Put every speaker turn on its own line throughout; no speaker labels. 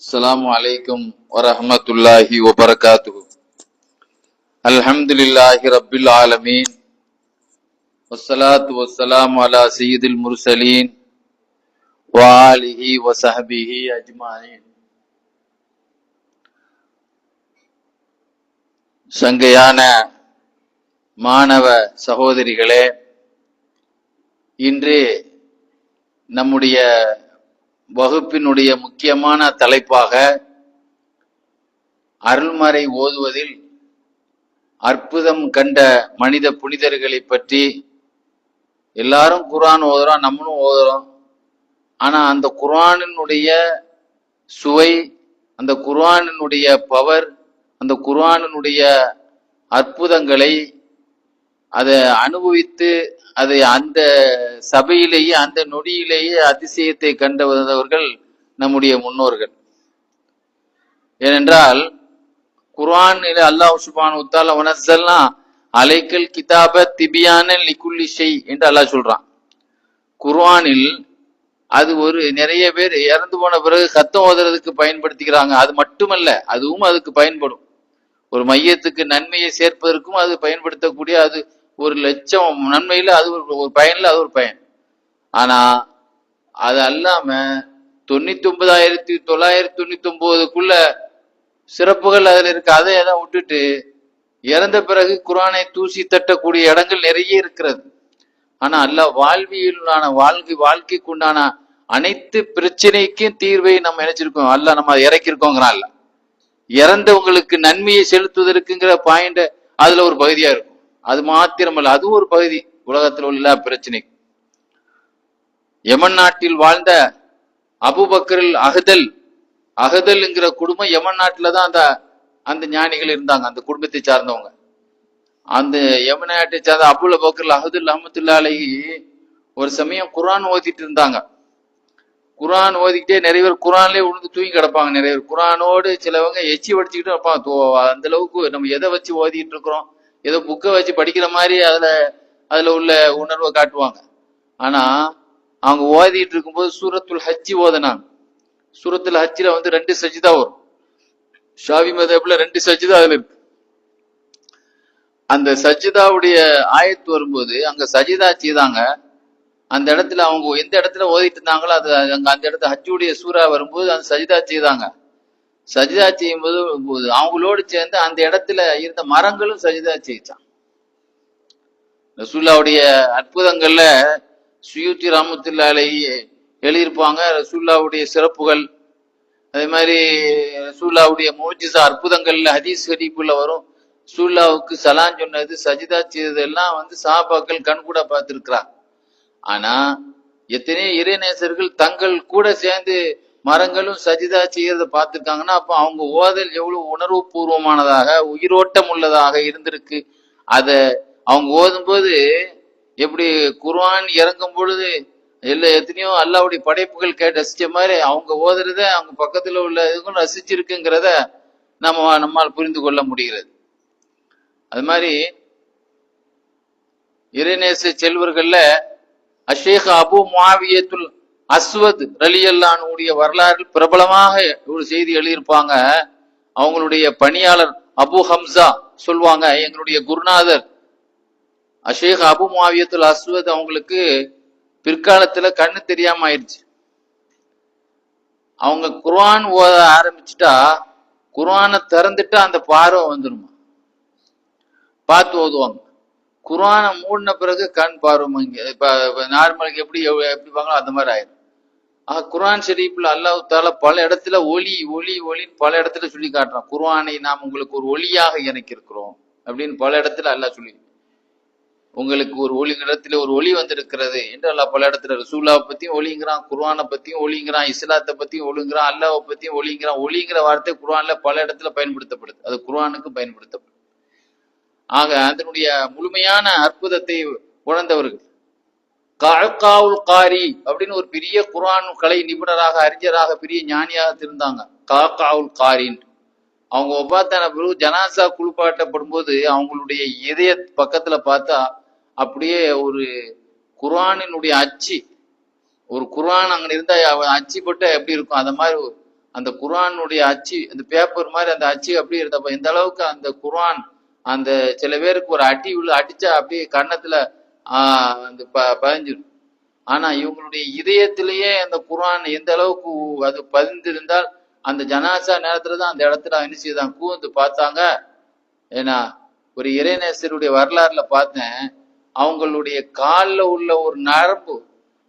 அஸ்ஸலாமு அலைக்கும் வரஹ்மத்துல்லாஹி வபரகாத்துஹு. அல்ஹம்துலில்லாஹி ரப்பில் ஆலமீன். வஸ்ஸலாத்து வஸ்ஸலாமு அலா சய்யிதில் முர்சலீன் வ ஆலிஹி வ ஸஹ்பிஹி அஜ்மாயின். சங்கையான மாணவ சகோதரிகளே, இன்று நம்முடைய வகுப்பினுடைய முக்கியமான தலைப்பாக அருள்மறை ஓதுவதில் அற்புதம் கண்ட மனித புனிதர்களை பற்றி. எல்லாரும் குர்ஆன் ஓதுறோம், நம்மளும் ஓதுறோம். ஆனா அந்த குர்ஆனினுடைய சுவை, அந்த குர்ஆனினுடைய பவர், அந்த குர்ஆனினுடைய அற்புதங்களை அதை அனுபவித்து அதை அந்த சபையிலேயே அந்த நொடியிலேயே அதிசயத்தை கண்டவர்கள் நம்முடைய முன்னோர்கள். ஏனென்றால் குர்ஆனில் அல்லாஹ் சுப்ஹானஹு வ தஆலா வனஸல்னா அலைக்கல் கிதாப திபியானன் லிகுல்லி ஷை என்று அல்லாஹ் சொல்றான். குர்ஆனில் அது ஒரு நிறைய பேர் இறந்து போன பிறகு கத்தம் ஓதுறதுக்கு பயன்படுத்திக்கிறாங்க. அது மட்டுமல்ல, அதுவும் அதுக்கு பயன்படும். ஒரு மையத்துக்கு நன்மையை சேர்ப்பதற்கும் அது பயன்படுத்தக்கூடிய, அது ஒரு லட்சம் நன்மையில அது ஒரு பயன்ல அது ஒரு பயன். ஆனா அது அல்லாம 99,999க்குள்ள சிறப்புகள் அதுல இருக்கு. அதை எல்லாம் விட்டுட்டு இறந்த பிறகு குர்ஆனை தூசி தட்டக்கூடிய இடங்கள் நிறைய இருக்கிறது. ஆனா அல்லாஹ் வாழ்வியலான வாழ்க்கைக்கு உண்டான அனைத்து பிரச்சனைக்கும் தீர்வை நம்ம நினைச்சிருக்கோம். அல்லாஹ் நம்ம இறக்கிருக்கோங்கிறான். இறந்தவங்களுக்கு நன்மையை செலுத்துவதற்குங்கிற பாயிண்ட் அதுல ஒரு பகுதியா இருக்கும். அது மாத்திரமல்ல, அது ஒரு பகுதி உலகத்தில் உள்ள பிரச்சனை. யமன் நாட்டில் வாழ்ந்த அபூபக்கரில் அகதல்ங்கிற குடும்பம் யமன் நாட்டில தான் அந்த ஞானிகள் இருந்தாங்க, அந்த குடும்பத்தை சார்ந்தவங்க. அந்த யமன் நாட்டை சார்ந்த அபுல் பக்கரில் அகதுல் ரஹ்மத்துல்லாஹி அலைஹி ஒரு சமயம் குர்ஆன் ஓதிட்டு இருந்தாங்க. குர்ஆன் ஓதிக்கிட்டே நிறைய பேர் குர்ஆன்லயே உழுந்து தூங்கி கிடப்பாங்க. நிறைய பேர் குர்ஆனோடு சிலவங்க எச்சி வடிச்சுக்கிட்டு இருப்பாங்க. அந்த அளவுக்கு நம்ம எதை வச்சு ஓதிட்டு இருக்கிறோம், ஏதோ புக்கை வச்சு படிக்கிற மாதிரி அதுல உள்ள உணர்வை காட்டுவாங்க. ஆனா அவங்க ஓதிட்டு இருக்கும்போது சூரத்துல் ஹஜ்ஜி ஓதுனாங்க. சூரத்துல் ஹஜ்ஜில 2 சஜிதா வரும். ஷாஃபி மذஹப்ல 2 சஜிதா அதுல இருக்கு. அந்த சஜிதாவுடைய ஆயத்து வரும்போது அங்க சஜிதா செய்தாங்க. அந்த இடத்துல அவங்க எந்த இடத்துல ஓதிட்டு இருந்தாங்களோ அது அங்க அந்த இடத்துல ஹஜ்ஜுடைய சூரா வரும்போது அந்த சஜிதா செய்தாங்க. சஜிதா செய்யும் போது அவங்களோடு சேர்ந்து அந்த இடத்துல இருந்த மரங்களும் சஜிதா செய்தான். ரசூலுல்லாவுடைய அற்புதங்கள்ல சுயூத்தி ரஹ்மத்துல்லாஹி அலைஹி எழுதியிருப்பாங்க. ரசூலுல்லாவுடைய சிறப்புகள், அதே மாதிரி ரசூலுல்லாவுடைய முஜிஸா அற்புதங்கள்ல ஹதீஸ் ஷரீஃப்ல வரும். ரசூலுல்லாவுக்கு சலான் சொன்னது, சஜிதா செய்தது எல்லாம் சஹாபாக்கள் கண்கூட பார்த்திருக்கிறாங்க. ஆனா எத்தனையோ இறைநேசர்கள் தங்கள் கூட சேர்ந்து மரங்களும் சஜிதா செய்யறத பார்த்திருக்காங்கன்னா அப்ப அவங்க ஓதல் எவ்வளவு உணர்வு பூர்வமானதாக உயிரோட்டம் உள்ளதாக இருந்திருக்கு. அத அவங்க ஓதும் போது எப்படி குர்ஆன் இறங்கும் பொழுது எத்தனையோ அல்லாஹ்வுடைய படைப்புகள் கேட்டு ரசிச்ச மாதிரி அவங்க ஓதுறத அவங்க பக்கத்துல உள்ள இதுக்கும் ரசிச்சிருக்குங்கிறத நம்மால் புரிந்து கொள்ள முடிகிறது. அது மாதிரி இறைநேச செல்வர்கள்ல அஷேக் அபு முஆவியத்துல் அஸ்வத் ரலியல்லாஹு அன்ஹுடைய வரலாறு பிரபலமாக ஒரு செய்தி எழுதியிருப்பாங்க. அவங்களுடைய பணியாளர் அபு ஹம்சா சொல்லுவாங்க, எங்களுடைய குருநாதர் அஷேக் அபு முஆவியத்துல் அஸ்வத் அவங்களுக்கு பிற்காலத்துல கண்ணு தெரியாம ஆயிடுச்சு. அவங்க குர்ஆன் ஓத ஆரம்பிச்சுட்டா குர்ஆனை திறந்துட்டா அந்த பார்வை வந்துருமா, பார்த்து ஓதுவாங்க. குர்ஆனை மூடின பிறகு கண் பார்வை இப்ப நார்மலுக்கு எப்படி வாங்களோ அந்த மாதிரி ஆயிடும். குர்ஆன் ஷரீஃப்ல அல்லாஹ் தஆலா பல இடத்துல ஒளி ஒளி ஒளின்னு பல இடத்துல சொல்லி காட்டுறான். குர்ஆனை நாம் உங்களுக்கு ஒரு ஒளியாக இறக்கியிருக்கிறோம் அப்படின்னு பல இடத்துல அல்லாஹ் சொல்லி, உங்களுக்கு ஒரு ஒளி இடத்துல ஒரு ஒளி வந்திருக்கிறது என்று அல்லாஹ் பல இடத்துல ரசூலுல்லாஹ் பத்தியும் ஒளிங்கிறான், குர்ஆனை பத்தியும் ஒளிங்கிறான், இஸ்லாத்தை பத்தியும் ஒளிங்கிறான், அல்லாஹ்வை பத்தியும் ஒளிங்கிறான். ஒளிங்கிற வார்த்தை குர்ஆன்ல பல இடத்துல பயன்படுத்தப்படுது, அது குர்ஆனுக்கு பயன்படுத்தப்படுது. ஆக அதனுடைய முழுமையான அற்புதத்தை உணர்ந்தவர்கள் கஅகாவுல் காரி அப்படின்னு ஒரு பெரிய குர்ஆன் கலை நிபுணராக, அறிஞராக, பெரிய ஞானியாக இருந்தாங்க. கஅகாவுல் காரின் அவங்க ஒபாத்தான பிறகு ஜனாசா குளிப்பாட்டப்படும் போது அவங்களுடைய இதய பக்கத்துல பார்த்தா அப்படியே ஒரு குர்ஆனினுடைய அச்சு, ஒரு குர்ஆன் அங்க இருந்தா அச்சு போட்டா எப்படி இருக்கும், அந்த மாதிரி அந்த குர்ஆனுடைய அச்சு, அந்த பேப்பர் மாதிரி அந்த அச்சு அப்படியே இருந்தப்ப எந்த அளவுக்கு அந்த குர்ஆன் அந்த சில பேருக்கு ஒரு அடி உள்ள அடிச்சா அப்படியே கன்னத்துல அந்த பதிஞ்சிடும். ஆனா இவங்களுடைய இதயத்திலேயே அந்த குர்ஆன் எந்த அளவுக்கு அது பதிந்திருந்தால் அந்த ஜனாசா நேரத்துலதான் அந்த இடத்துல என்ன செய்தான் கூர்ந்து பார்த்தாங்க. ஏன்னா ஒரு இறைநேசருடைய வரலாறுல பார்த்தேன், அவங்களுடைய காலில் உள்ள ஒரு நரம்பு,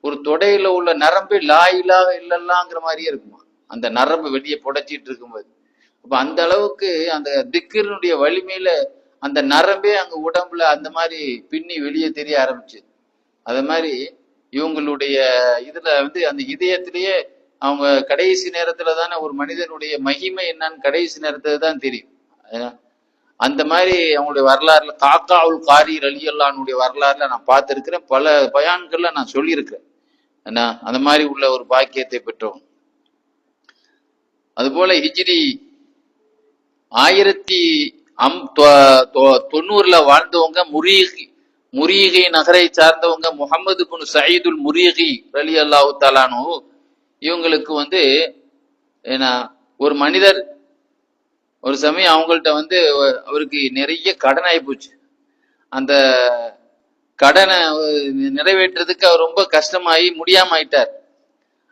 ஒரு தொடையில உள்ள நரம்பு லா இலாஹ இல்லல்லாங்கிற மாதிரியே இருக்குமா, அந்த நரம்பு வெளியே புடைச்சிட்டு இருக்கும்போது. அப்ப அந்த அளவுக்கு அந்த திக்கினுடைய வலிமையில அந்த நரம்பே அங்க உடம்புல அந்த மாதிரி பின்னி வெளியே தெரிய ஆரம்பிச்சு. அது மாதிரி இவங்களுடைய இதுல வந்து அந்த இதயத்திலேயே அவங்க கடைசி நேரத்துல தானே ஒரு மனிதனுடைய மகிமை என்னன்னு கடைசி நேரத்துல தான் தெரியும். அந்த மாதிரி அவங்களுடைய வரலாறுல காக்காவுல் காரி ரலியல்லானுடைய வரலாறுல நான் பார்த்திருக்கிறேன், பல பயான்கள்ல நான் சொல்லியிருக்கிறேன். அந்த மாதிரி உள்ள ஒரு பாக்கியத்தை பெற்றோம். அதுபோல ஹிஜ்ரி 1090 வாழ்ந்தவங்க முரீகி நகரை சார்ந்தவங்க முகமது பின் சயீதுல் முரீகி ரலியல்லாஹு தஆலானு. இவங்களுக்கு வந்து ஏன்னா ஒரு மனிதர் ஒரு சமயம் அவங்கள்ட்ட வந்து அவருக்கு நிறைய கடன் ஆகி போச்சு. அந்த கடனை நிறைவேற்றுறதுக்கு அவர் ரொம்ப கஷ்டமாயி முடியாம ஆயிட்டார்.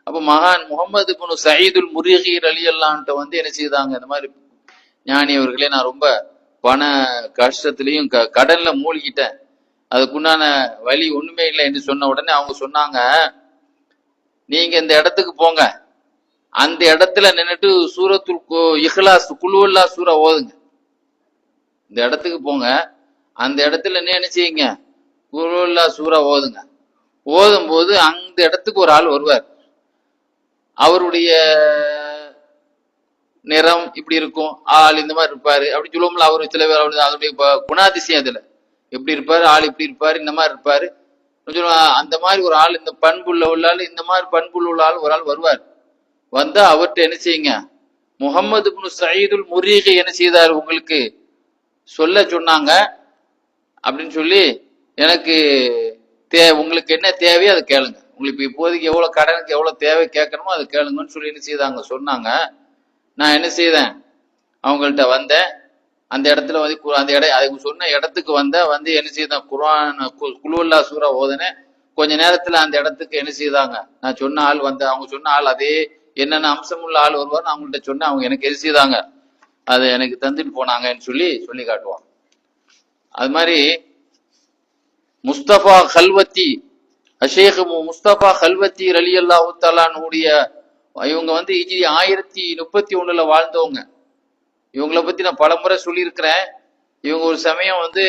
அப்ப மகான் முகமது பின் சயீதுல் முரீகி ரலியல்லாஹு வந்து என்ன செய்தாங்க, இந்த மாதிரி ஞானி அவர்களே, நான் ரொம்ப பண கஷ்டத்திலையும் கடன்ல மூழ்கிட்டேன், அதுக்குண்டான வழி ஒண்ணுமே இல்லை என்று சொன்ன உடனே அவங்க சொன்னாங்க, நீங்க இந்த இடத்துக்கு போங்க, அந்த இடத்துல நின்றுட்டு சூரத்துல் இஹ்லாஸ் குல்ஹுவல்லா சூரா ஓதுங்க. இந்த இடத்துக்கு போங்க, அந்த இடத்துல என்ன செய்யுங்க, குல்ஹுவல்லா சூரா ஓதுங்க. ஓதும் போது அந்த இடத்துக்கு ஒரு ஆள் வருவார். அவருடைய நிறம் இப்படி இருக்கும், ஆள் இந்த மாதிரி இருப்பாரு அப்படி சொல்லுவோம்ல. அவரு சில பேர் அதனுடைய குணாதிசயம் அதுல எப்படி இருப்பாரு, ஆள் இப்படி இருப்பாரு, இந்த மாதிரி இருப்பாரு, அந்த மாதிரி ஒரு ஆள், இந்த பண்புள்ள உள்ள ஆள், இந்த மாதிரி பண்புள்ள உள்ள ஆள் ஒரு ஆள் வருவார். வந்தா அவர்கிட்ட என்ன செய்யுங்க, முகமது பின் சயீதுல் முரீகி என்ன செய்தார் உங்களுக்கு சொல்ல சொன்னாங்க அப்படின்னு சொல்லி, எனக்கு உங்களுக்கு என்ன தேவையோ அதை கேளுங்க, உங்களுக்கு இப்போதைக்கு எவ்வளவு கடனுக்கு எவ்வளவு தேவை கேட்கணுமோ அதை கேளுங்கன்னு சொல்லி என்ன செய்தாங்க சொன்னாங்க. நான் என்ன செய்தேன், அவங்கள்ட்ட வந்தேன், அந்த இடத்துல வந்து அந்த அதுக்கு சொன்ன இடத்துக்கு வந்து என்ன செய்தேன், குர்ஆன் குல்ஹுவல்லா சூரா ஓதுனேன். கொஞ்ச நேரத்துல அந்த இடத்துக்கு என்ன செய்தாங்க, நான் சொன்ன ஆள் அவங்க சொன்ன ஆள் அதே என்னென்ன அம்சமுள்ள ஆள் வருவார், அவங்கள்ட்ட சொன்ன அவங்க எனக்கு என்ன செய்தாங்க, அதை எனக்கு தந்துட்டு போனாங்கன்னு சொல்லி காட்டுவான். அது மாதிரி முஸ்தபா கல்வத்தி ஷேக் முஸ்தபா கல்வத்தி ரலியல்லாஹு தஆலானுடைய இவங்க வந்து ஹிஜ்ரி 1031 வாழ்ந்தவங்க. இவங்களை பத்தி நான் பல முறை சொல்லியிருக்கிறேன். இவங்க ஒரு சமயம் வந்து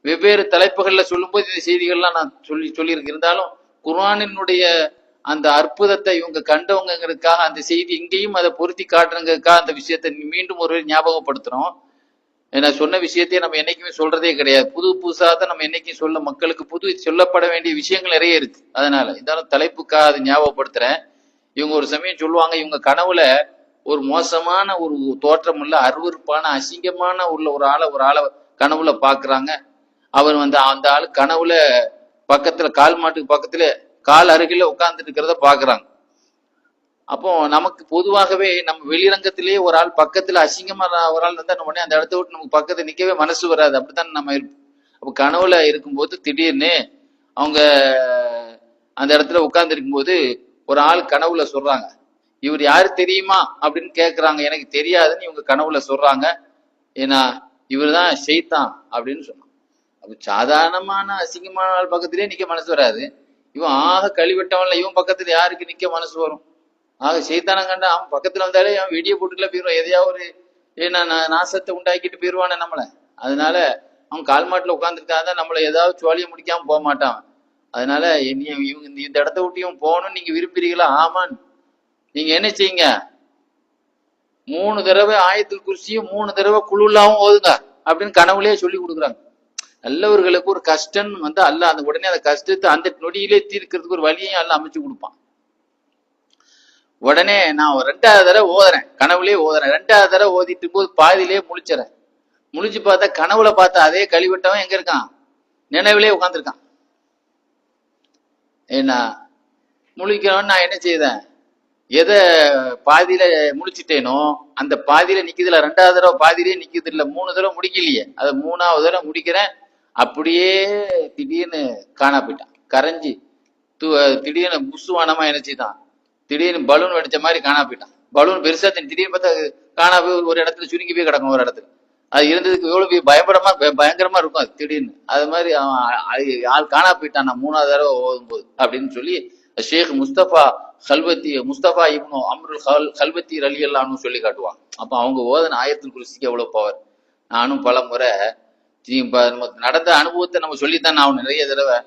வெவ்வேறு தலைப்புகள்ல சொல்லும்போது இந்த செய்திகள்லாம் நான் சொல்லியிருக்கேன். இருந்தாலும் குர்ஆனினுடைய அந்த அற்புதத்தை இவங்க கண்டவங்கிறதுக்காக அந்த செய்தி இங்கேயும் அதை பொருத்தி காட்டுறதுக்காக அந்த விஷயத்தை மீண்டும் ஒரு ஞாபகப்படுத்துறோம். ஏன்னா சொன்ன விஷயத்தையே நம்ம என்னைக்குமே சொல்றதே கிடையாது, புதுசா தான் நம்ம என்னைக்கும் சொல்ல, மக்களுக்கு புது சொல்லப்பட வேண்டிய விஷயங்கள் நிறைய இருக்கு. அதனால இருந்தாலும் தலைப்புக்காக அதை ஞாபகப்படுத்துறேன். இவங்க ஒரு சமயம் சொல்லுவாங்க, இவங்க கனவுல ஒரு மோசமான ஒரு தோற்றம் உள்ள அருவருப்பான அசிங்கமான உள்ள ஒரு ஆளை கனவுல பாக்குறாங்க. அவர் வந்து அந்த ஆளு கனவுல பக்கத்துல கால் மாட்டுக்கு பக்கத்துல கால் அருகில உட்கார்ந்துட்டு இருக்கிறத பாக்குறாங்க. அப்போ நமக்கு பொதுவாகவே நம்ம வெளிரங்கத்திலேயே ஒரு ஆள் பக்கத்துல அசிங்கமா ஒரு ஆள் இருந்தா உடனே அந்த இடத்த விட்டு நமக்கு பக்கத்துல நிக்கவே மனசு வராது, அப்படித்தான் நம்ம இருப்போம். அப்ப கனவுல இருக்கும்போது திடீர்னு அவங்க அந்த இடத்துல உட்கார்ந்து இருக்கும்போது ஒரு ஆள் கனவுல சொல்றாங்க, இவர் யாரு தெரியுமா அப்படின்னு கேட்கிறாங்க. எனக்கு தெரியாதுன்னு இவங்க கனவுல சொல்றாங்க. ஏன்னா இவர் தான் ஷைத்தான் அப்படின்னு சொன்னான். அப்ப சாதாரணமான அசிங்கமான ஆள் பக்கத்திலேயே நிக்க மனசு வராது, இவன் ஆக கழிவிட்டவன்ல இவன் பக்கத்துல யாருக்கு நிக்க மனசு வரும்? ஆக சைத்தானம் கண்டா அவன் பக்கத்துல வந்தாலே அவன் வெடியை போட்டுல போயிடுவான், எதையாவது ஒரு நாசத்தை உண்டாக்கிட்டு போயிடுவானே நம்மள. அதனால அவன் கால் மாட்டுல உட்காந்துருக்காதான் நம்மள ஏதாவது சோழியை முடிக்காம போக மாட்டான். அதனால இந்த இடத்த விட்டியும் போகணும்னு நீங்க விரும்புறீங்களா? ஆமான்னு நீங்க என்ன செய்யுங்க, 3 தடவை ஆயத்துல் குர்சியும் 3 தடவை குல்ஹுவல்லாவும் ஓதுங்க அப்படின்னு கனவுலயே சொல்லி கொடுக்குறாங்க. நல்லவர்களுக்கு ஒரு கஷ்டம் வந்து அல்லாஹ் அந்த உடனே அந்த கஷ்டத்தை அந்த நொடியிலே தீர்க்கிறதுக்கு ஒரு வழியையும் அல்லாஹ் அமைச்சு கொடுப்பான். உடனே நான் 2வது தடவை ஓதுறேன், கனவுலயே ஓதுறேன். 2வது தடவை ஓதிட்டு போது பாதியிலேயே முழிச்சுறேன். முழிச்சு பார்த்தா கனவுல பார்த்தா அதே கழிவிட்டவன் எங்க இருக்கான், நினைவிலே உட்காந்துருக்கான். ஏன்னா முழிக்கிறவன் நான் என்ன செய்தேன், எதை பாதியில முடிச்சுட்டேனோ அந்த பாதியில நிக்குதுல, 2வது தடவை பாதியிலே நிக்குது இல்ல, 3 தடவை முடிக்கலையே, அதை 3வது தடவை முடிக்கிறேன். அப்படியே திடீர்னு காணா போயிட்டான், கரைஞ்சி திடீர்னு புசுவானமா நினைச்சுதான், திடீர்னு பலூன் வெடிச்ச மாதிரி காணா போயிட்டான். பலூன் பெருசா திடீர்னு பார்த்தா காணா போய் ஒரு இடத்துல சுருங்கி போய் கிடக்கும் ஒரு இடத்துல. அது இருந்ததுக்கு எவ்வளவு பயங்கரமா இருக்கும் அது திடீர்னு. அது மாதிரி அவன் ஆள் காணா போயிட்டான் 3வது தடவை ஓதும் போது அப்படின்னு சொல்லி ஷேக் முஸ்தபா இப்னு அம்ருல் கல்வத்தி ரலியல்லாஹு சொல்லி காட்டுவாங்க. அப்ப அவங்க ஓதன ஆயத்துல் குர்சிக்கு எவ்வளவு பவர். நானும் பல முறை நமக்கு நடந்த அனுபவத்தை நம்ம சொல்லித்தான் நான் நிறைய தடவை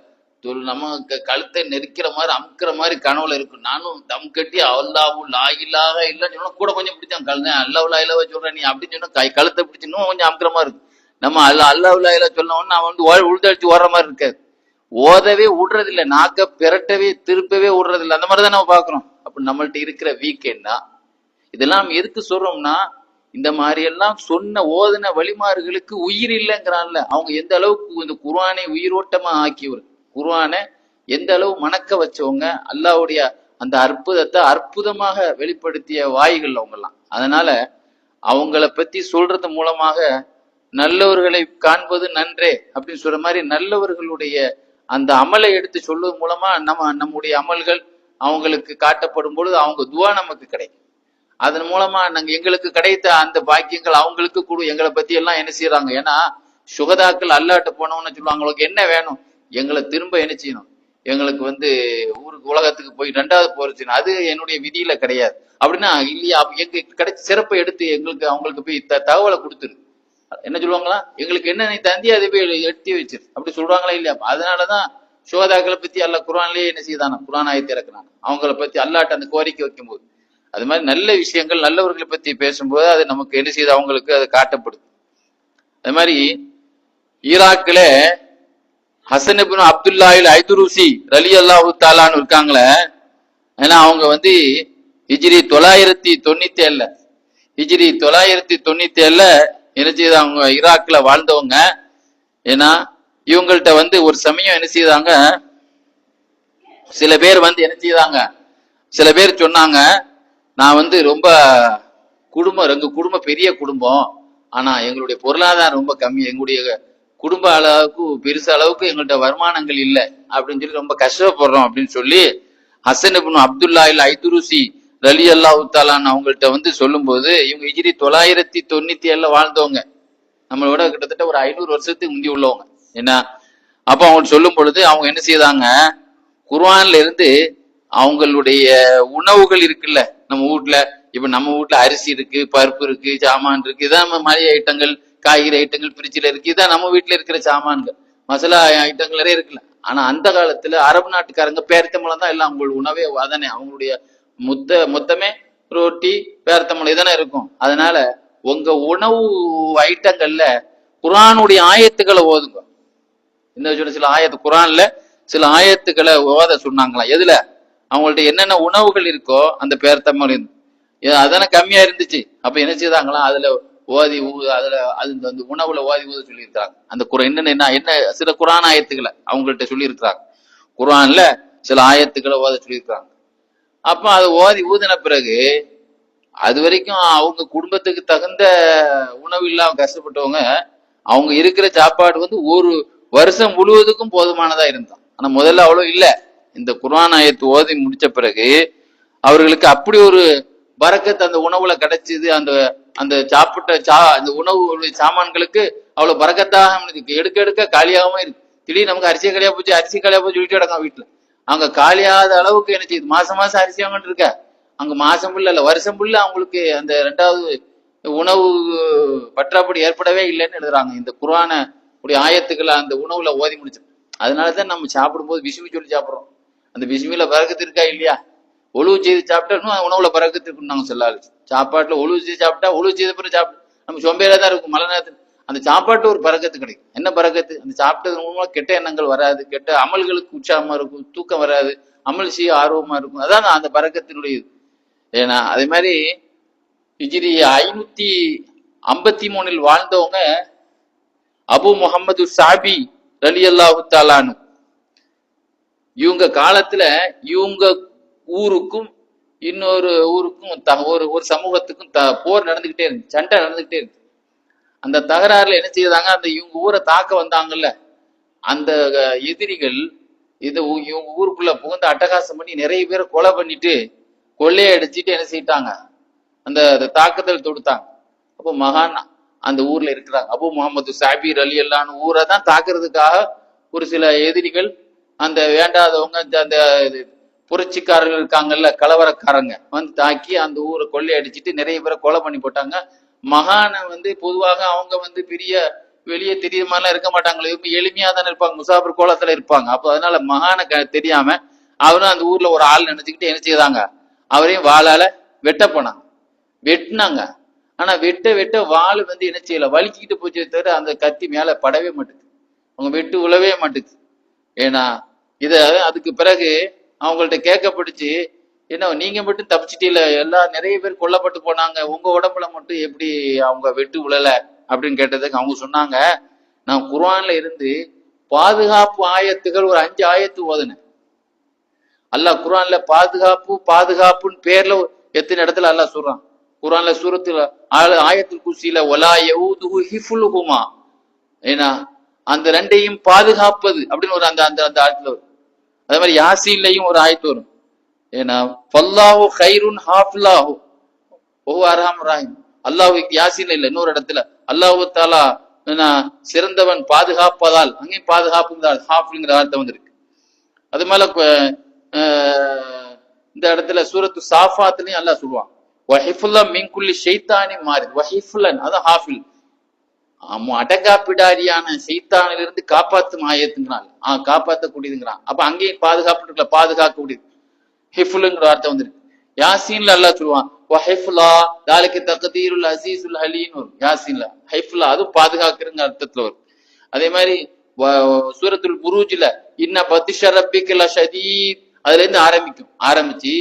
நம்ம கழுத்தை நெரிக்கிற மாதிரி அமுக்கிற மாதிரி கனவுல இருக்கும். நானும் தம் கட்டி அல்லாஹு லா இலாஹ இல்லன்னு சொன்னா கூட கொஞ்சம் பிடிச்சான் கழுத, அல்லாஹ் லா இலாஹ சொல்றேன் நீ அப்படின்னு சொன்னா கழுத்தை பிடிச்சு இன்னும் கொஞ்சம் அமுக்கிற மாதிரி இருக்கு. நம்ம அல்லாஹ் லா இலாஹ சொன்னோன்னு நான் வந்து உழுதடிச்சு ஓடுற மாதிரி இருக்காது. ஓதவே விடுறது இல்லை, நாக்க பெரட்டவே திருப்பவே விடுறது இல்லை. அந்த மாதிரிதான் நம்ம பாக்குறோம். அப்ப நம்மள்ட்ட இருக்கிற வீக்கெண்டா இதெல்லாம் எதுக்கு சொல்றோம்னா, இந்த மாதிரி எல்லாம் சொன்ன ஓதன வழிமாறுகளுக்கு உயிர் இல்லைங்கிறான்ல. அவங்க எந்த அளவுக்கு இந்த குர்ஆனை உயிரோட்டமா ஆக்கியவர், குர்ஆனை எந்த அளவு மணக்க வச்சவங்க, அல்லாஹ்வுடைய அந்த அற்புதத்தை அற்புதமாக வெளிப்படுத்திய வாய்கள் அவங்க எல்லாம். அதனால அவங்கள பத்தி சொல்றது மூலமாக நல்லவர்களை காண்பது நன்றே அப்படின்னு சொல்ற மாதிரி நல்லவர்களுடைய அந்த அமலை எடுத்து சொல்வது மூலமா நம்முடைய அமல்கள் அவங்களுக்கு காட்டப்படும் பொழுது அவங்க துவா நமக்கு கிடைக்கும். அதன் மூலமா நாங்க எங்களுக்கு கிடைத்த அந்த பாக்கியங்கள் அவங்களுக்கு கூட எங்களை பத்தி எல்லாம் என்ன செய்யறாங்க. ஏன்னா சுகதாக்கள் அல்லாட்ட போனோம்னு சொல்லுவாங்க, அவங்களுக்கு என்ன வேணும், எங்களை திரும்ப என்ன செய்யணும், எங்களுக்கு வந்து ஊருக்கு உலகத்துக்கு போய் 2வது போறச்சுன்னு, அது என்னுடைய விதியில கிடையாது அப்படின்னா இல்லையா, எங்க கிடைச்ச சிறப்பை எடுத்து எங்களுக்கு அவங்களுக்கு போய் தகவலை கொடுத்துரு. என்ன சொல்லுவாங்களா, எங்களுக்கு என்ன நீ தந்தி அதை போய் எட்டி வச்சிரு அப்படி சொல்றாங்களா இல்லையா. அதனாலதான் சுகதாக்களை பத்தி அல்ல குர்ஆன்லயே என்ன செய்தானா, குர்ஆன் ஆயத்தை இறக்குறான் அவங்கள பத்தி அல்லாட்ட அந்த கோரிக்கை வைக்கும் போது. அது மாதிரி நல்ல விஷயங்கள் நல்லவர்களை பத்தி பேசும்போது அது நமக்கு என்ன செய்யுது, அவங்களுக்கு அது காட்டப்படுது. அது மாதிரி ஈராக்ல ஹசன் இப்னு அப்துல்லாஹில் ஐதுருசி ரலியல்லாஹு தஆலான்னு இருக்காங்களே. ஏன்னா அவங்க வந்து ஹிஜ்ரி 997 ஹிஜ்ரி 997 என்ன செய்யுது, அவங்க ஈராக்ல வாழ்ந்தவங்க. ஏன்னா இவங்கள்ட்ட வந்து ஒரு சமயம் என்ன செய்தாங்க, சில பேர் வந்து என்ன செய்தாங்க, சில பேர் சொன்னாங்க, நான் வந்து ரொம்ப எங்க குடும்பம் பெரிய குடும்பம், ஆனா எங்களுடைய பொருளாதாரம் ரொம்ப கம்மி, எங்களுடைய குடும்ப அளவுக்கு பெருசு அளவுக்கு எங்கள்கிட்ட வருமானங்கள் இல்லை அப்படின்னு சொல்லி ரொம்ப கஷ்டப்படுறோம் அப்படின்னு சொல்லி ஹசன் இப்னு அப்துல்லாஹில் ஐதுருசி ரலியல்லாஹு தஆலான்னு அவங்கள்ட்ட வந்து சொல்லும் போது, இவங்க ஹிஜ்ரி 997 வாழ்ந்தவங்க, நம்மளோட கிட்டத்தட்ட ஒரு 500 வருஷத்துக்கு முந்தி உள்ளவங்க. என்ன அப்ப அவங்க சொல்லும் பொழுது அவங்க என்ன செய்தாங்க, குர்ஆன்ல இருந்து அவங்களுடைய உணவுகள் இருக்குல்ல, நம்ம வீட்டுல இப்ப நம்ம வீட்டுல அரிசி இருக்கு, பருப்பு இருக்கு, சாமான் இருக்கு, இதான் மளிகை ஐட்டங்கள், காய்கறி ஐட்டங்கள் பிரிட்ஜில் இருக்கு, இதான் நம்ம வீட்டுல இருக்கிற சாமான்கள், மசாலா ஐட்டங்கள் நிறைய இருக்குல்ல. ஆனா அந்த காலத்துல அரபு நாட்டுக்காரங்க பேரித்தம்பளம் தான் எல்லாம் அவங்களோட உணவே, அதானே அவங்களுடைய மொத்தமே ரொட்டி பேரித்தம்பளம் இதானே இருக்கும். அதனால உங்க உணவு ஐட்டங்கள்ல குர்ஆனுடைய ஆயத்துக்களை ஓதுங்க. இந்த சில ஆயத்து குர்ஆன்ல சில ஆயத்துக்களை ஓத சொன்னாங்களாம். எதுல, அவங்கள்ட்ட என்னென்ன உணவுகள் இருக்கோ அந்த பேர்த்தம்பளம் அதானே கம்மியா இருந்துச்சு. அப்ப என்ன செய்தாங்களாம், அதுல ஓதி அதுல அந்த உணவுல ஓதி ஓத சொல்லியிருக்கிறாங்க. அந்த என்ன சில குர்ஆன் ஆயத்துக்களை அவங்கள்ட்ட சொல்லியிருக்கிறாங்க, குர்ஆன்ல சில ஆயத்துக்களை ஓத சொல்லியிருக்கிறாங்க. அப்ப அதை ஓதி ஊதின பிறகு அது வரைக்கும் அவங்க குடும்பத்துக்கு தகுந்த உணவு இல்லாம கஷ்டப்பட்டவங்க, அவங்க இருக்கிற சாப்பாடு வந்து ஒரு வருஷம் முழுவதுக்கும் போதுமானதா இருந்தான். ஆனா முதல்ல அவ்வளவு இல்ல. இந்த குர்ஆன் ஆயத்து ஓதி முடிச்ச பிறகு அவர்களுக்கு அப்படி ஒரு பரக்கத்து அந்த உணவுல கிடைச்சது. அந்த அந்த சாப்பிட்ட அந்த உணவு சாமான்களுக்கு அவ்வளவு பரக்கத்தாக எடுக்க எடுக்க காலியாகாம இருக்கு. திடீர்னு நமக்கு அரிசி காலியா போச்சு சொல்லிட்டு கிடக்கும் வீட்டுல. அவங்க காலியாத அளவுக்கு என்ன செய்யுது, மாசம் மாசம் அரிசி வாங்கிட்டு இருக்க, அங்க மாசம் புள்ள இல்ல வருஷம் புள்ள அவங்களுக்கு அந்த 2வது உணவு பற்றாப்படி ஏற்படவே இல்லைன்னு எழுதுறாங்க. இந்த குர்ஆன உடைய ஆயத்துக்களை அந்த உணவுல ஓதி முடிச்சு. அதனாலதான் நம்ம சாப்பிடும்போது பிஸ்மி சொல்லி சாப்பிடுறோம். அந்த பிஸ்மில பரக்கத்து இருக்கா இல்லையா, ஒழுவு செய்து சாப்பிட்டா உணவுல பரக்கத்து இருக்குன்னு நாங்க சொல்லாது. சாப்பாட்டுல ஒழுவு செய்து சாப்பிட்டா, ஒழுவு செய்த பிறகு சாப்பிட்டு நம்ம சொம்பேல தான் இருக்கும் மழை நேரத்துல, அந்த சாப்பாட்டு ஒரு பரக்கத்து கிடைக்கும். என்ன பரக்கத்து, அந்த சாப்பிட்டது மூலமா கெட்ட எண்ணங்கள் வராது, கெட்ட அமல்களுக்கு உற்சாகமா இருக்கும், தூக்கம் வராது, அமல் செய்ய ஆர்வமா இருக்கும். அதான் அந்த பரக்கத்தினுடைய இது. ஏன்னா அதே மாதிரி ஹிஜ்ரி 553 வாழ்ந்தவங்க அபு முஹம்மது சாபி ரலியல்லாஹு தஆலானு. இவங்க காலத்துல இவங்க ஊருக்கும் இன்னொரு ஊருக்கும் ஒரு ஒரு சமூகத்துக்கும் போர் நடந்துகிட்டே இருக்கு, சண்டை நடந்துகிட்டே இருக்கு. அந்த தகராறுல என்ன செய்தாங்க, அந்த இவங்க ஊரை தாக்க வந்தாங்கல்ல அந்த எதிரிகள் இவங்க ஊருக்குள்ள புகுந்து அட்டகாசம் பண்ணி நிறைய பேரை கொலை பண்ணிட்டு கொள்ளையடிச்சிட்டு என்ன செய்யிட்டாங்க, அந்த தாக்குதல் தொடுத்தாங்க. அப்போ மகான் அந்த ஊர்ல இருக்கிறாங்க. அபு முகமது சாபீர் அலி அல்லான்னு ஊரை தான் தாக்குறதுக்காக ஒரு சில எதிரிகள், அந்த வேண்டாதவங்க, அந்த புரட்சிக்காரர்கள் இருக்காங்கல்ல, கலவரக்காரங்க வந்து தாக்கி அந்த ஊரை கொள்ளையடிச்சிட்டு நிறைய பேரை கொலை பண்ணி போட்டாங்க. மகானை பொதுவாக அவங்க பெரிய வெளியே தெரிய மாதிரிலாம் இருக்க மாட்டாங்களே, எளிமையா தானே இருப்பாங்க, முசாபர் கோலத்துல இருப்பாங்க. அப்போ அதனால மகானை தெரியாம அவரும் அந்த ஊர்ல ஒரு ஆள் நினைச்சுக்கிட்டு என்ன செய்தாங்க, அவரையும் வாளால வெட்ட போனாங்க, வெட்டினாங்க. ஆனா வெட்ட வெட்ட வாள் என்ன செய்யல, வலிக்கிட்டு போச்சு தவிர அந்த கத்தி மேல படவே மாட்டுது, அவங்க வெட்டு உழவே மாட்டுது. ஏன்னா அதுக்கு பிறகு அவங்கள்ட்ட கேட்கப்படுச்சு, என்ன நீங்க மட்டும் தப்பிச்சிட்டீல, நிறைய பேர் கொல்லப்பட்டு போனாங்க, உங்க உடம்புல மட்டும் எப்படி அவங்க வெட்டு உழல அப்படின்னு கேட்டதுக்கு அவங்க சொன்னாங்க, நான் குர்ஆன்ல இருந்து பாதுகாப்பு ஆயத்துகள் ஒரு 5 ஆயத்து ஓதுனேன். அல்லாஹ் குர்ஆன்ல பாதுகாப்புன்னு பேர்ல எத்தனை இடத்துல அல்லாஹ் சொல்றான். குர்ஆன்ல சூரத்துல ஆயத்துல் குர்சியில வலா யஊதுஹு ஹிஃப்லுஹுமா, ஏன்னா அந்த ரெண்டையும் பாதுகாப்பது அப்படின்னு ஒரு அந்த அந்த அந்த ஆயத்துல வரும். அதே மாதிரி யாசீன்லையும் ஒரு ஆயத்து வரும், ஏன்னா ஃபல்லாஹு கைருன் ஹாஃபில்லாஹு வஹுவ அர்ஹமுர் ரஹீம். அல்லாஹ் யாசீன்ல இல்ல, இன்னொரு இடத்துல அல்லாஹ் தஆலா சிறந்தவன் பாதுகாப்பதால், அங்கேயும் பாதுகாப்புங்கிறார், ஹாஃபில்ங்கிற வார்த்தை வந்திருக்கு. அது மேல இந்த இடத்துல சூரத்து சாஃபாத்லயும் அல்லாஹ் சொல்லுவான், வஹிஃபுல்லா மின் குல்லி ஷைத்தானி மாரித் வஹிஃபுல்லன், அதான் ஹாஃபில், அடங்காப்பிடாரியான ஷைத்தானிலிருந்து காப்பாத்தும் ஆயத்துங்கிறான், காப்பாற்றக்கூடியதுங்கிறான். அப்ப அங்கேயும் பாதுகாப்பு இருக்குல்ல, பாதுகாக்கக்கூடியது ஹிஃபுல்லுங்கிற வார்த்தை வந்திருக்கு. யாசீன்ல அல்லாஹ் சொல்லுவான் வஹிஃபுல்லா தாலிக தக்தீருல் அஸீஸுல் ஹலீம் வரும் யாசீன்ல, ஹிஃபுல்லா அதுவும் பாதுகாக்கிறங்க அர்த்தத்துல வரும். அதே மாதிரி சூரத்துல் புரூஜ்ல இன்ன பத்திஷ ரப்பிக லஷதீத், அதுல இருந்து ஆரம்பிச்சு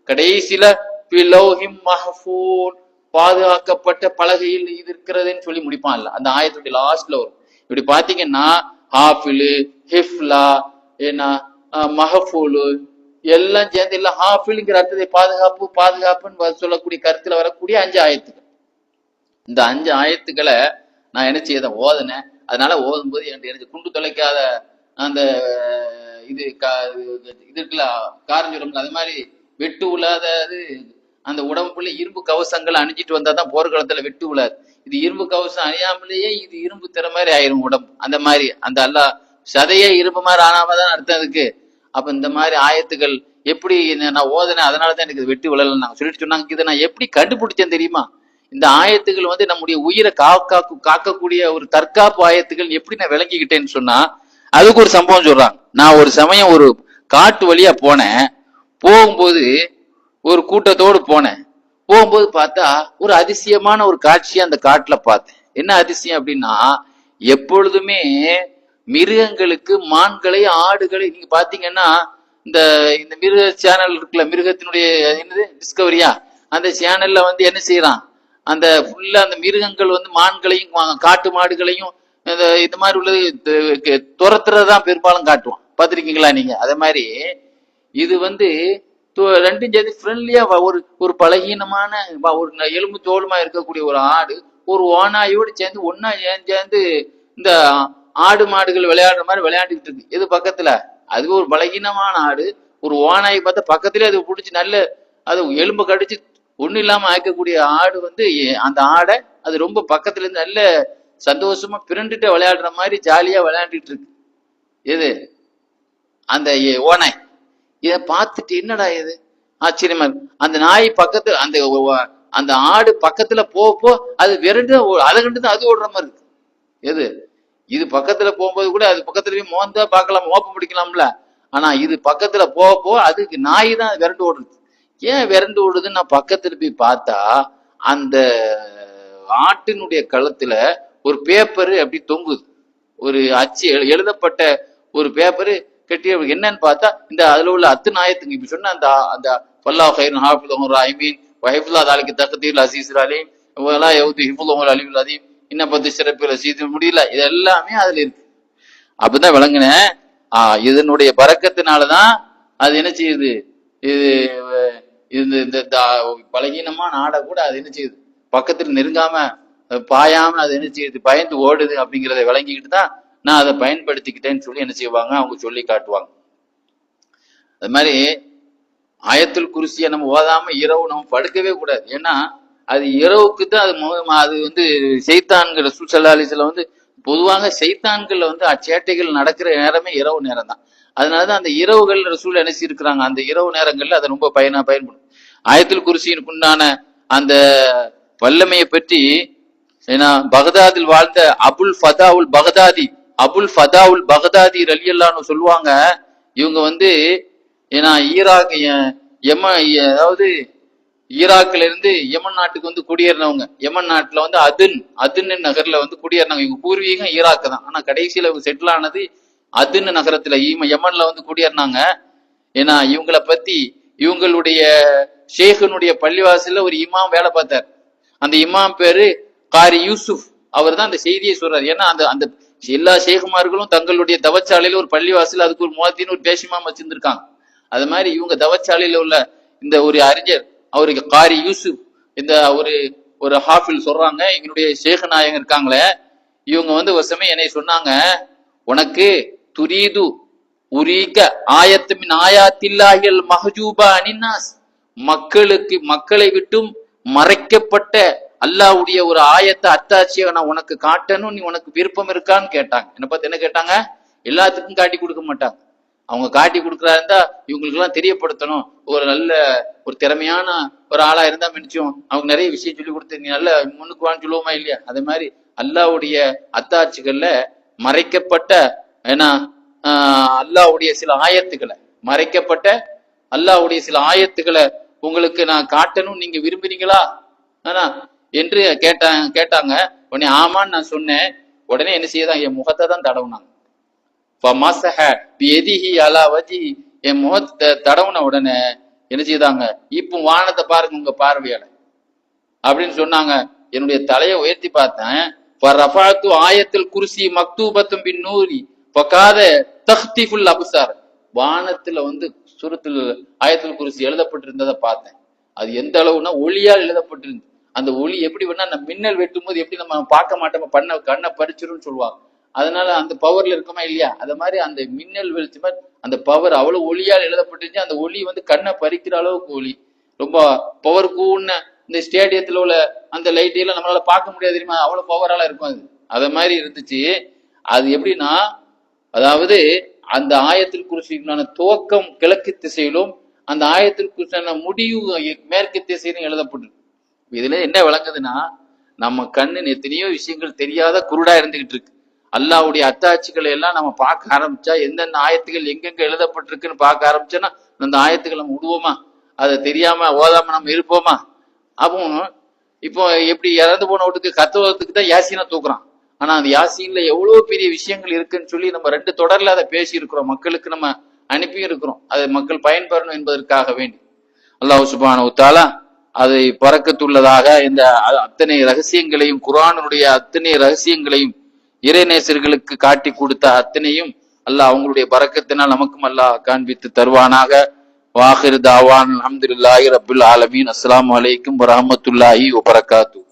கடைசியில ஃபிலௌஹிம் மஹ்ஃபூல், பாதுகாக்கப்பட்ட பலகையில் இது இருக்கிறதுன்னு சொல்லி முடிப்பான்ல, அந்த ஆயத்துடைய லாஸ்ட்ல வரும். இப்படி பாத்தீங்கன்னா ஹாஃபிலு, ஹிஃப்லா, ஏன்னா மஹஃபூலு எல்லாம் சேர்ந்து எல்லாம் ஹாஃபில்ங்கிற அர்த்தத்தை பாதுகாப்புன்னு சொல்லக்கூடிய கருத்துல வரக்கூடிய 5 ஆயத்துக்கள். இந்த 5 ஆயத்துக்களை நான் என்ன செய்த ஓதுனேன். அதனால ஓதும் போது எனக்கு குண்டு தொலைக்காத அந்த இது இருக்குல்ல காரஞ்சுரம்ல, அது மாதிரி வெட்டு உழாதது, அந்த உடம்புக்குள்ள இரும்பு கவசங்கள் அணிஞ்சிட்டு வந்தாதான் போர்க்களத்துல வெட்டு உழாது. இது இரும்பு கவசம் அணியாமலேயே இது இரும்பு திற மாதிரி ஆயிரும் உடம்பு, அந்த மாதிரி அந்த அல்லாஹ் சதையே இரும்பு மாதிரி ஆனாமதான் அர்த்தம் அதுக்கு. அப்ப இந்த மாதிரி ஆயத்துக்கள் எப்படி நான் ஓதுனேன், அதனாலதான் எனக்கு வெட்டு விழல நாங்க சொல்லிட்டு சொன்னாங்க. இதை நான் எப்படி கண்டுபிடிச்சேன் தெரியுமா, இந்த ஆயத்துகள் நம்முடைய உயிரை காக்கக்கூடிய ஒரு தற்காப்பு ஆயத்துகள் எப்படி நான் விளங்கிக்கிட்டேன்னு சொன்னா, அதுக்கு ஒரு சம்பவம் சொல்றாங்க. நான் ஒரு சமயம் ஒரு காட்டு வழியா போனேன், போகும்போது ஒரு கூட்டத்தோடு போனேன். போகும்போது பார்த்தா ஒரு அதிசயமான ஒரு காட்சியை அந்த காட்டுல பார்த்தேன். என்ன அதிசயம் அப்படின்னா, எப்பொழுதுமே மிருகங்களுக்கு மான்களை ஆடுகளை நீங்க பாத்தீங்கன்னா, இந்த இந்த மிருக சேனல் இருக்குல்ல, மிருகத்தினுடைய என்னது டிஸ்கவரியா, அந்த சேனல்ல என்ன செய்யறான், அந்த ஃபுல்லா அந்த மிருகங்கள் மான்களையும் காட்டு மாடுகளையும் இந்த மாதிரி உள்ளது துரத்துறதுதான் பெரும்பாலும் காட்டுவான், பாத்திருக்கீங்களா நீங்க? அதே மாதிரி இது ரெண்டும் சேர்ந்து ஃப்ரெண்ட்லியா ஒரு பலகீனமான ஒரு எலும்பு தோலுமா இருக்கக்கூடிய ஒரு ஆடு ஒரு ஓனாயோடு சேர்ந்து ஒன்னா சேர்ந்து இந்த ஆடு மாடுகள் விளையாடுற மாதிரி விளையாண்டுக்கிட்டு இருக்கு. இது பக்கத்துல அது ஒரு பலகீனமான ஆடு, ஒரு ஓனாயை பார்த்தா பக்கத்திலே அது பிடிச்சி நல்ல அது எலும்பு கடிச்சு ஒண்ணு இல்லாம ஆக்கக்கூடிய ஆடு அந்த ஆடை அது ரொம்ப பக்கத்துல இருந்து நல்ல சந்தோஷமா பிறண்டுட்டு விளையாடுற மாதிரி ஜாலியா விளையாண்டுட்டு இருக்கு. எது அந்த ஓனாய். இதை பார்த்துட்டு என்னடா இது ஆச்சரியமா இருக்கு. அந்த நாய் பக்கத்துல அந்த ஆடு பக்கத்துல போ அது விரண்டு அதை கண்டு அது ஓடுற மாதிரி இருக்கு. எது இது பக்கத்துல போகும்போது கூட அது பக்கத்துல போய் மோந்தா பார்க்கலாம், மோப்பம் பிடிக்கலாம்ல. ஆனா இது பக்கத்துல போ அதுக்கு நாய் தான் விரண்டு ஓடுறது. ஏன் விரண்டு ஓடுதுன்னு நான் பக்கத்துல போய் பார்த்தா, அந்த ஆட்டினுடைய களத்துல ஒரு பேப்பரு அப்படி தொங்குது, ஒரு அச்சு எழுதப்பட்ட ஒரு பேப்பரு கட்டி. என்னன்னு பார்த்தா இந்த அதுல உள்ள நாயத்துக்கு இப்ப சொன்ன அந்த ஃபல்லாஹு கைருன் ஹாஃபிதுஹு ரஹீம் வஹிஃபுல்லா தாலிக தக்தீருல் அஸீஸுல் அலீம் வலா யஊது ஹிஃபுதுஹுல் அலியுல் அஸீம் இன்ன பத்திஷ ரப்பில் அஸீஸ் முடியல, இது எல்லாமே அதுல இருக்கு. அப்படிதான் விளங்குனேன். இதனுடைய பரக்கத்தினாலதான் அது என்ன செய்யுது, இது இந்த பலகீனமான ஆடை கூட அது என்ன செய்யுது, பக்கத்துல நெருங்காம பாயாம அது என்ன செய்யுது, பயந்து ஓடுது அப்படிங்கிறத விளங்கிக்கிட்டு தான் நான் அதை பயன்படுத்திக்கிட்டேன்னு சொல்லி என்ன செய்வாங்க, அவங்க சொல்லி காட்டுவாங்க. அது மாதிரி ஆயத்துல் குர்சியை நம்ம ஓதாம இரவு நம்ம படுக்கவே கூடாது. ஏன்னா அது இரவுக்கு தான் அது வந்து சைத்தான்கள் ரசூல் ஸல்லல்லாஹு அலைஹி வஸல்லம் வந்து பொதுவாக சைத்தான்கள்ல வந்து அச்சேட்டைகள் நடக்கிற நேரமே இரவு நேரம் தான். அதனாலதான் அந்த இரவுகள் ரசூல் நினைச்சு இருக்கிறாங்க. அந்த இரவு நேரங்கள்ல அதை ரொம்ப பயன்படும். ஆயத்துல் குர்சியின் உண்டான அந்த வல்லமையை பற்றி ஏன்னா பகதாதில் வாழ்ந்த அபுல் ஃபதாவுல் பகதாதி ரலியல்லாஹு சொல்லுவாங்க. இவங்க வந்து ஏன்னா அதாவது ஈராக்ல இருந்து யமன் நாட்டுக்கு வந்து குடியேறினவங்க. யமன் நாட்டுல வந்து அதுன்னு நகர்ல வந்து குடியேறினவங்க. இவங்க பூர்வீகம் ஈராக்கு தான். ஆனா கடைசியில இவங்க செட்டில் ஆனது அதுன்னு நகரத்துல யமன்ல வந்து குடியேறினாங்க. ஏன்னா இவங்களை பத்தி இவங்களுடைய ஷேഖனுடைய பள்ளிவாசல்ல ஒரு இமாம் வேலை பார்த்தார். அந்த இமாம் பேரு காரி யூசுப். அவர் தான் அந்த செய்தியை சொல்றாரு. ஏன்னா அந்த எல்லா ஷேகுமார்களும் தங்களுடைய தவச்சாலையில ஒரு பள்ளிவாசல், அதுக்கு ஒரு முஅத்தின் ஒரு பேஷிமாம் வச்சிருந்திருக்காங்க. அது மாதிரி இவங்க தவச்சாலையில உள்ள இந்த ஒரு அறிஞர், அவருக்கு காரி யூசுப், இந்த ஒரு ஹாஃபில் சொல்றாங்க, எங்களுடைய ஷேக் நாயகம் இருக்காங்களே, இவங்க வந்து ஒரு சமயம் என்னை சொன்னாங்க, உனக்கு துரீது உரீக ஆயத்துமின் ஆயாத்தில்லாஹில் மஹஜூபா அனின்னாஸ், மக்களை விட்டும் மறைக்கப்பட்ட அல்லாஹ்வுடைய ஒரு ஆயத்தை அத்தாட்சியை நான் உனக்கு காட்டணும், நீ உனக்கு விருப்பம் இருக்கான்னு கேட்டாங்க. என்ன பார்த்து என்ன கேட்டாங்க? எல்லாத்துக்கும் காட்டி கொடுக்க மாட்டாங்க. அவங்க காட்டி கொடுக்குறா இருந்தா இவங்களுக்கு எல்லாம் தெரியப்படுத்தணும். ஒரு திறமையான ஒரு ஆளா இருந்தா மினிச்சும் அவங்க நிறைய விஷயம் சொல்லி கொடுத்து நீ நல்ல முன்னுக்கு வான்னு சொல்லுவோமா இல்லையா? அதே மாதிரி அல்லாஹ்வுடைய அத்தாட்சிகள்ல மறைக்கப்பட்ட ஏன்னா அல்லாஹ்வுடைய சில ஆயத்துக்களை மறைக்கப்பட்ட அல்லாஹ்வுடைய சில ஆயத்துக்களை உங்களுக்கு நான் காட்டணும், நீங்க விரும்புறீங்களா என்று கேட்டாங்க. உடனே ஆமான்னு நான் சொன்னேன். உடனே என்ன செய்யதான், என் முகத்தை தான் தடவுனாங்க. என் முகத்தை தடவுன உடனே என்ன செய்தாங்க, இப்போ வானத்தை பாருங்க உங்க பார்வையால அப்படின்னு சொன்னாங்க. என்னுடைய தலையை உயர்த்தி பார்த்தேன். ஆயத்தில் குர்சி மக்தூபத்தும் பின் நூரி பக்காத தஹ்திஃபுல் அப்சார், வானத்துல வந்து சூரத்துல் ஆயத்துல் குர்சி எழுதப்பட்டிருந்ததை பார்த்தேன். அது எந்த அளவுனா ஒளியால் எழுதப்பட்டிருந்து. அந்த ஒளி எப்படி வேணா நம்ம மின்னல் வெட்டும் போது எப்படி நம்ம பார்க்க மாட்டோம், கண்ணை பறிச்சிரும்னு சொல்லுவாங்க. அதனால அந்த பவர்ல இருக்குமா இல்லையா? அது மாதிரி அந்த மின்னல் வெளிச்ச மாதிரி அந்த பவர் அவ்வளவு ஒளியால் எழுதப்பட்டுச்சு. அந்த ஒளி வந்து கண்ணை பறிக்கிற அளவுக்கு ஒளி, ரொம்ப பவர் கூன்னு இந்த ஸ்டேடியத்துல உள்ள அந்த லைட் எல்லாம் நம்மளால பார்க்க முடியாது தெரியுமா, அவ்வளவு பவரால இருக்கும். அது மாதிரி இருந்துச்சு. அது எப்படின்னா, அதாவது அந்த ஆயத்துல் குர்சிக்கான துவக்கம் கிழக்கு திசையிலும் அந்த ஆயத்துல் குர்சியான முடிவு மேற்கு திசையிலும் எழுதப்பட்டு. இதுல என்ன விளங்குதுன்னா, நம்ம கண்ணு எத்தனையோ விஷயங்கள் தெரியாத குருடா இருந்துகிட்டு இருக்கு. அல்லாஹ்வுடைய அத்தாட்சிகளை எல்லாம் நம்ம பார்க்க ஆரம்பிச்சா, எந்தெந்த ஆயத்துகள் எங்கெங்க எழுதப்பட்டிருக்குன்னு பார்க்க ஆரம்பிச்சோன்னா அந்த ஆயத்துக்களை நம்ம விடுவோமா? அதை தெரியாம ஓதாம நம்ம இருப்போமா? அப்போ இப்போ எப்படி இறந்து போன வீட்டுக்கு கத்துவத்துக்கு தான் யாசீனை தூக்குறான். ஆனா அந்த யாசீன்ல எவ்வளவு பெரிய விஷயங்கள் இருக்குன்னு சொல்லி நம்ம 2 தொடர்ல அதை பேசி இருக்கிறோம், மக்களுக்கு நம்ம அனுப்பி இருக்கிறோம். அதை மக்கள் பயன்பெறணும் என்பதற்காக வேண்டி அல்லாஹ் சுப்ஹானஹு வ தஆலா அதை பறக்கத்துள்ளதாக இந்த அத்தனை ரகசியங்களையும், குர்ஆனுடைய அத்தனை ரகசியங்களையும் இறைநேசர்களுக்கு காட்டி கொடுத்த அத்தனையும் அல்லாஹ் அவங்களுடைய பரக்கத்தினால் நமக்கும் அல்லாஹ் காண்பித்து தருவானாக. வாஹிர் தாவான் அல்ஹம்துலில்லாஹி ரப்பில் ஆலமீன். அஸ்ஸலாமு அலைக்கும் வரஹ்மத்துல்லாஹி வபரகாத்துஹு.